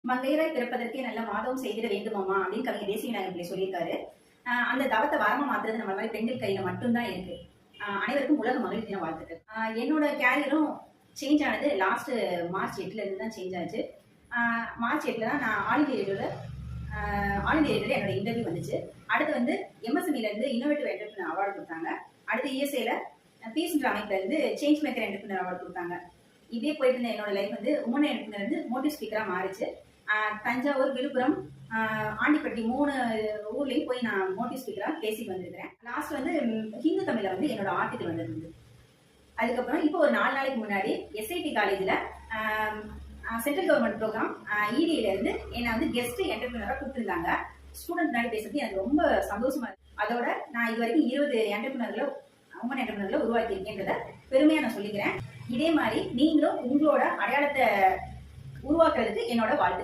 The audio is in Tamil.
மங்கையராய் பிறப்பதற்கே நல்ல மாதவம் செய்திட வேண்டுமாமா அப்படின்னு கவிஞர் தேசிய விநாயகர் பிள்ளை சொல்லியிருக்காரு. அந்த தவத்தை வரமா மாத்துறது நம்ம மாதிரி பெண்கள் கையில மட்டும்தான் இருக்கு. அனைவருக்கும் உலக மகளிர் தின வாழ்த்துக்கள். என்னோட கேரியரும் சேஞ்ச் ஆனது லாஸ்ட் மார்ச் 8ல இருந்து தான் சேஞ்ச் ஆச்சு. மார்ச் 8ல தான் நான் ஆல் இந்தியா ரேடியோவில் என்னோட இன்டர்வியூ வந்துச்சு. அடுத்து வந்து எம்எஸ்எம்இல இருந்து இன்னோவேட்டிவ் என்டர்பிரினர் அவார்டு கொடுத்தாங்க. அடுத்து இஎஸ்ஐல பீஸ்ன்ற அமைப்புல இருந்து சேஞ்ச் மேக்கர் என்டர்பிரினர் அவார்டு கொடுத்தாங்க. இதே போயிட்டு இருந்த என்னோட லைஃப் வந்து உமன் என்டர்பிரினர் இருந்து மோட்டிவ் ஸ்பீக்கரா மாறிச்சு. தஞ்சாவூர், விழுப்புரம், ஆண்டிப்பட்டி 3 ஊர்லயும் போய் நான் மோட்டிவ் ஸ்பீக்கரா பேசி வந்திருக்கிறேன். லாஸ்ட் வந்து ஹிந்து தமிழ்ல வந்து என்னோட ஆர்டிக்கல் வந்திருந்தது. அதுக்கப்புறம் இப்போ ஒரு 4 நாளைக்கு முன்னாடி எஸ்ஐடி காலேஜ்ல சென்ட்ரல் கவர்மெண்ட் ப்ரோக்ராம் இடியில இருந்து என்னை வந்து கெஸ்ட் என்டர்பிரினரா கூப்பிட்டுருந்தாங்க. ஸ்டூடெண்ட் முன்னாடி பேசுறது எனக்கு ரொம்ப சந்தோஷமா இருக்கு. அதோட நான் இது வரைக்கும் 20 என்டர்பிரினர்களை உமன் என்டர்பிரினர்களை உருவாக்கி இருக்கேன்றத பெருமையா நான் சொல்லிக்கிறேன். இதே மாதிரி நீங்களும் உங்களோட அடையாளத்தை உருவாக்குறதுக்கு என்னோட வாழ்த்துக்கள்.